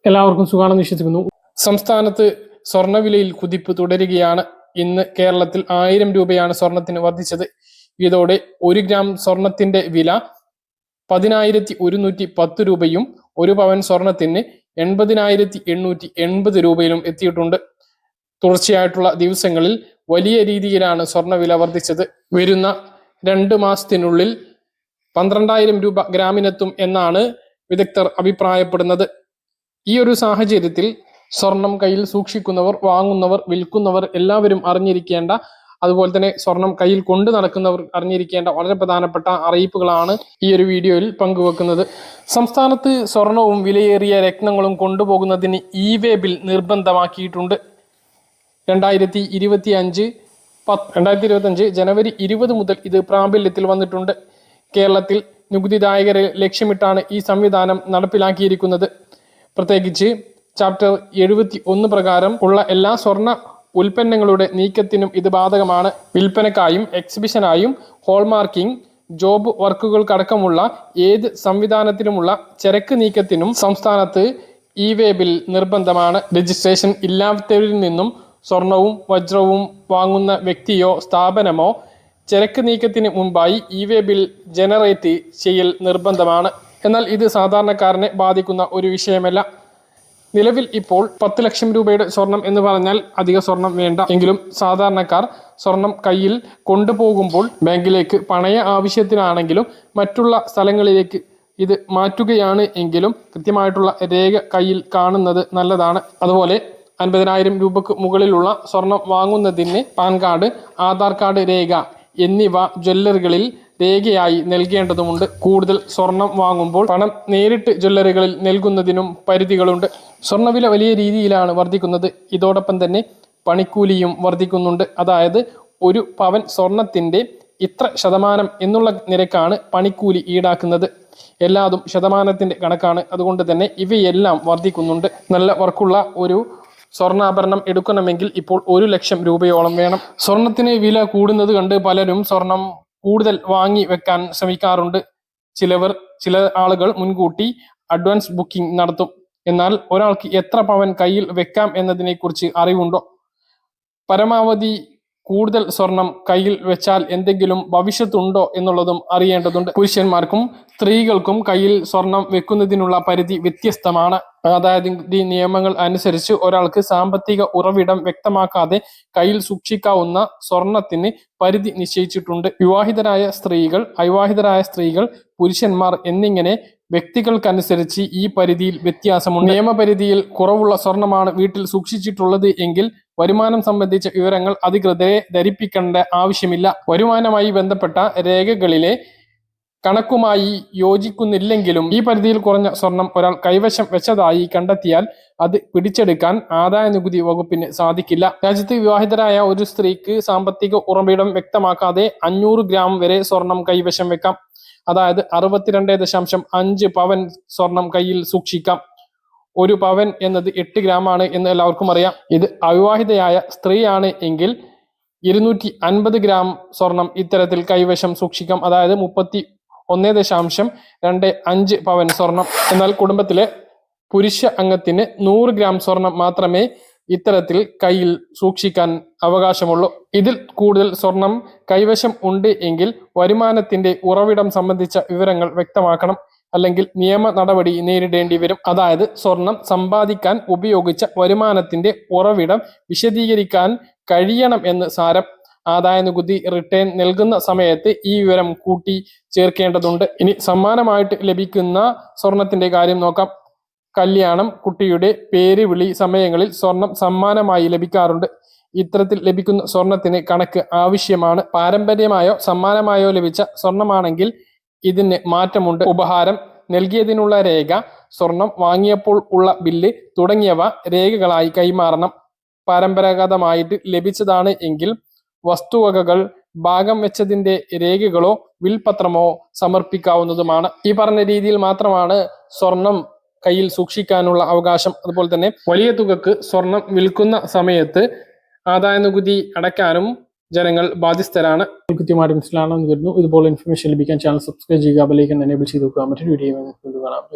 എല്ലാവർക്കും സുഖാണെന്ന് വിശ്വസിക്കുന്നു. സംസ്ഥാനത്ത് സ്വർണ്ണവിലയിൽ കുതിപ്പ് തുടരുകയാണ്. ഇന്ന് കേരളത്തിൽ 1000 രൂപയാണ് സ്വർണത്തിന് വർദ്ധിച്ചത്. ഇതോടെ 1 ഗ്രാം സ്വർണത്തിന്റെ വില 10,110 രൂപയും 1 പവൻ സ്വർണത്തിന് 80,880 രൂപയിലും എത്തിയിട്ടുണ്ട്. തുടർച്ചയായിട്ടുള്ള ദിവസങ്ങളിൽ വലിയ രീതിയിലാണ് സ്വർണ്ണവില വർദ്ധിച്ചത്. വരുന്ന 2 മാസത്തിനുള്ളിൽ 12,000 രൂപ ഗ്രാമിനെത്തും എന്നാണ് വിദഗ്ധർ അഭിപ്രായപ്പെടുന്നത്. ഈ ഒരു സാഹചര്യത്തിൽ സ്വർണം കയ്യിൽ സൂക്ഷിക്കുന്നവർ, വാങ്ങുന്നവർ, വിൽക്കുന്നവർ എല്ലാവരും അറിഞ്ഞിരിക്കേണ്ട, അതുപോലെ തന്നെ സ്വർണം കയ്യിൽ കൊണ്ടു നടക്കുന്നവർ അറിഞ്ഞിരിക്കേണ്ട വളരെ പ്രധാനപ്പെട്ട അറിയിപ്പുകളാണ് ഈ ഒരു വീഡിയോയിൽ പങ്കുവെക്കുന്നത്. സംസ്ഥാനത്ത് സ്വർണവും വിലയേറിയ രത്നങ്ങളും കൊണ്ടുപോകുന്നതിന് ഇ-വേ ബിൽ നിർബന്ധമാക്കിയിട്ടുണ്ട്. 2025 ജനുവരി 20 മുതൽ ഇത് പ്രാബല്യത്തിൽ വന്നിട്ടുണ്ട്. കേരളത്തിൽ നികുതിദായകരെ ലക്ഷ്യമിട്ടാണ് ഈ സംവിധാനം നടപ്പിലാക്കിയിരിക്കുന്നത്. പ്രത്യേകിച്ച് ചാപ്റ്റർ 71 പ്രകാരം ഉള്ള എല്ലാ സ്വർണ്ണ ഉൽപ്പന്നങ്ങളുടെ നീക്കത്തിനും ഇത് ബാധകമാണ്. വിൽപ്പനക്കായും എക്സിബിഷനായും ഹോൾമാർക്കിംഗ്, ജോബ് വർക്കുകൾക്കടക്കമുള്ള ഏത് സംവിധാനത്തിലുമുള്ള ചരക്ക് നീക്കത്തിനും സംസ്ഥാനത്ത് ഇ-വേ ബിൽ നിർബന്ധമാണ്. രജിസ്ട്രേഷൻ ഇല്ലാത്തവരിൽ നിന്നും സ്വർണവും വജ്രവും വാങ്ങുന്ന വ്യക്തിയോ സ്ഥാപനമോ ചരക്ക് നീക്കത്തിന് മുമ്പായി ഇ-വേ ബിൽ ജനറേറ്റ് ചെയ്യൽ നിർബന്ധമാണ്. എന്നാൽ ഇത് സാധാരണക്കാരനെ ബാധിക്കുന്ന ഒരു വിഷയമല്ല. നിലവിൽ ഇപ്പോൾ 10 ലക്ഷം രൂപയുടെ സ്വർണം എന്ന് പറഞ്ഞാൽ അധിക സ്വർണം വേണ്ട. എങ്കിലും സാധാരണക്കാർ സ്വർണം കയ്യിൽ കൊണ്ടുപോകുമ്പോൾ ബാങ്കിലേക്ക് പണയ ആവശ്യത്തിനാണെങ്കിലും മറ്റുള്ള സ്ഥലങ്ങളിലേക്ക് ഇത് മാറ്റുകയാണ് എങ്കിലും കൃത്യമായിട്ടുള്ള രേഖ കയ്യിൽ കാണുന്നത് നല്ലതാണ്. അതുപോലെ 50,000 രൂപക്ക് മുകളിലുള്ള സ്വർണം വാങ്ങുന്നതിന് പാൻ കാർഡ്, ആധാർ കാർഡ് രേഖ എന്നിവ ജ്വല്ലറികളിൽ രേഖയായി നൽകേണ്ടതുണ്ട്. കൂടുതൽ സ്വർണം വാങ്ങുമ്പോൾ പണം നേരിട്ട് ജ്വല്ലറികളിൽ നൽകുന്നതിനും പരിധികളുണ്ട്. സ്വർണ്ണവില വലിയ രീതിയിലാണ് വർദ്ധിക്കുന്നത്. ഇതോടൊപ്പം തന്നെ പണിക്കൂലിയും വർദ്ധിക്കുന്നുണ്ട്. അതായത് 1 പവൻ സ്വർണത്തിന്റെ ഇത്ര ശതമാനം എന്നുള്ള നിരക്കാണ് പണിക്കൂലി ഈടാക്കുന്നത്. എല്ലാതും ശതമാനത്തിന്റെ കണക്കാണ്. അതുകൊണ്ട് തന്നെ ഇവയെല്ലാം വർദ്ധിക്കുന്നുണ്ട്. നല്ല വർക്കുള്ള ഒരു സ്വർണ്ണാഭരണം എടുക്കണമെങ്കിൽ ഇപ്പോൾ 1 ലക്ഷം രൂപയോളം വേണം. സ്വർണത്തിന് വില കൂടുന്നത് കണ്ട് പലരും സ്വർണം കൂടുതൽ വാങ്ങി വെക്കാൻ ശ്രമിക്കാറുണ്ട്. ചില ആളുകൾ മുൻകൂട്ടി അഡ്വാൻസ് ബുക്കിംഗ് നടത്തും. എന്നാൽ ഒരാൾക്ക് എത്ര പവൻ കയ്യിൽ വെക്കാം എന്നതിനെ കുറിച്ച് അറിവുണ്ടോ? പരമാവധി കൂടുതൽ സ്വർണം കയ്യിൽ വെച്ചാൽ എന്തെങ്കിലും ഭവിഷ്യത്തുണ്ടോ എന്നുള്ളതും അറിയേണ്ടതുണ്ട്. പുരുഷന്മാർക്കും സ്ത്രീകൾക്കും കയ്യിൽ സ്വർണം വെക്കുന്നതിനുള്ള പരിധി വ്യത്യസ്തമാണ്. അതായത് ഈ നിയമങ്ങൾ അനുസരിച്ച് ഒരാൾക്ക് സാമ്പത്തിക ഉറവിടം വ്യക്തമാക്കാതെ കയ്യിൽ സൂക്ഷിക്കാവുന്ന സ്വർണത്തിന് പരിധി നിശ്ചയിച്ചിട്ടുണ്ട്. വിവാഹിതരായ സ്ത്രീകൾ, അവിവാഹിതരായ സ്ത്രീകൾ, പുരുഷന്മാർ എന്നിങ്ങനെ വ്യക്തികൾക്കനുസരിച്ച് ഈ പരിധിയിൽ വ്യത്യാസമുണ്ട്. നിയമപരിധിയിൽ കുറവുള്ള സ്വർണമാണ് വീട്ടിൽ സൂക്ഷിച്ചിട്ടുള്ളത് എങ്കിൽ വരുമാനം സംബന്ധിച്ച വിവരങ്ങൾ അധികൃതരെ ധരിപ്പിക്കേണ്ട ആവശ്യമില്ല. വരുമാനവുമായി ബന്ധപ്പെട്ട രേഖകളിലെ കണക്കുമായി യോജിക്കുന്നില്ലെങ്കിലും ഈ പരിധിയിൽ കുറഞ്ഞ സ്വർണം ഒരാൾ കൈവശം വെച്ചതായി കണ്ടെത്തിയാൽ അത് പിടിച്ചെടുക്കാൻ ആദായ നികുതി വകുപ്പിന് സാധിക്കില്ല. രാജ്യത്ത് വിവാഹിതരായ ഒരു സ്ത്രീക്ക് സാമ്പത്തിക ഉറവിടം വ്യക്തമാക്കാതെ 500 ഗ്രാം വരെ സ്വർണം കൈവശം വെക്കാം. അതായത് 62.5 പവൻ സ്വർണം കയ്യിൽ സൂക്ഷിക്കാം. 1 പവൻ എന്നത് 8 ഗ്രാം ആണ് എന്ന് എല്ലാവർക്കും അറിയാം. ഇത് അവിവാഹിതയായ സ്ത്രീയാണ് എങ്കിൽ 250 ഗ്രാം സ്വർണം ഇത്തരത്തിൽ കൈവശം സൂക്ഷിക്കാം. അതായത് 31.25 പവൻ സ്വർണം. എന്നാൽ കുടുംബത്തിലെ പുരുഷ അംഗത്തിന് 100 ഗ്രാം സ്വർണം മാത്രമേ ഇത്തരത്തിൽ കയ്യിൽ സൂക്ഷിക്കാൻ അവകാശമുള്ളൂ. ഇതിൽ കൂടുതൽ സ്വർണം കൈവശം ഉണ്ട് എങ്കിൽ വരുമാനത്തിന്റെ ഉറവിടം സംബന്ധിച്ച വിവരങ്ങൾ വ്യക്തമാക്കണം. അല്ലെങ്കിൽ നിയമ നടപടി നേരിടേണ്ടി വരും. അതായത് സ്വർണം സമ്പാദിക്കാൻ ഉപയോഗിച്ച വരുമാനത്തിന്റെ ഉറവിടം വിശദീകരിക്കാൻ കഴിയണം എന്ന് സാരം. ആദായ നികുതി റിട്ടേൺ നൽകുന്ന സമയത്ത് ഈ വിവരം കൂട്ടി ചേർക്കേണ്ടതുണ്ട്. ഇനി സമ്മാനമായിട്ട് ലഭിക്കുന്ന സ്വർണത്തിന്റെ കാര്യം നോക്കാം. കല്യാണം, കുട്ടിയുടെ പേര് വിളി സമയങ്ങളിൽ സ്വർണം സമ്മാനമായി ലഭിക്കാറുണ്ട്. ഇത്തരത്തിൽ ലഭിക്കുന്ന സ്വർണത്തിന് കണക്ക് ആവശ്യമാണ്. പാരമ്പര്യമായോ സമ്മാനമായോ ലഭിച്ച സ്വർണമാണെങ്കിൽ ഇതിന് മാറ്റമുണ്ട്. ഉപഹാരം നൽകിയതിനുള്ള രേഖ, സ്വർണം വാങ്ങിയപ്പോൾ ഉള്ള ബില്ല് തുടങ്ങിയവ രേഖകളായി കൈമാറണം. പരമ്പരാഗതമായിട്ട് ലഭിച്ചതാണ് എങ്കിൽ വസ്തുവകകൾ ഭാഗം വെച്ചതിന്റെ രേഖകളോ വിൽപത്രമോ സമർപ്പിക്കാവുന്നതുമാണ്. ഈ പറഞ്ഞ രീതിയിൽ മാത്രമാണ് സ്വർണം കയ്യിൽ സൂക്ഷിക്കാനുള്ള അവകാശം. അതുപോലെ തന്നെ വലിയ തുകക്ക് സ്വർണം വിൽക്കുന്ന സമയത്ത് ആദായ നികുതി അടയ്ക്കാനും ജനങ്ങൾ ബാധ്യസ്ഥരാണ്. കൃത്യമായിട്ട് മനസ്സിലാണെന്ന് കരുതുന്നു. ഇതുപോലെ ഇൻഫർമേഷൻ ലഭിക്കാൻ ചാനൽ സബ്സ്ക്രൈബ് ചെയ്യുക, ബെൽ ഐക്കൺ എനേബിൾ ചെയ്ത് വെക്കുക. മറ്റൊരു വീഡിയോ കാണാം.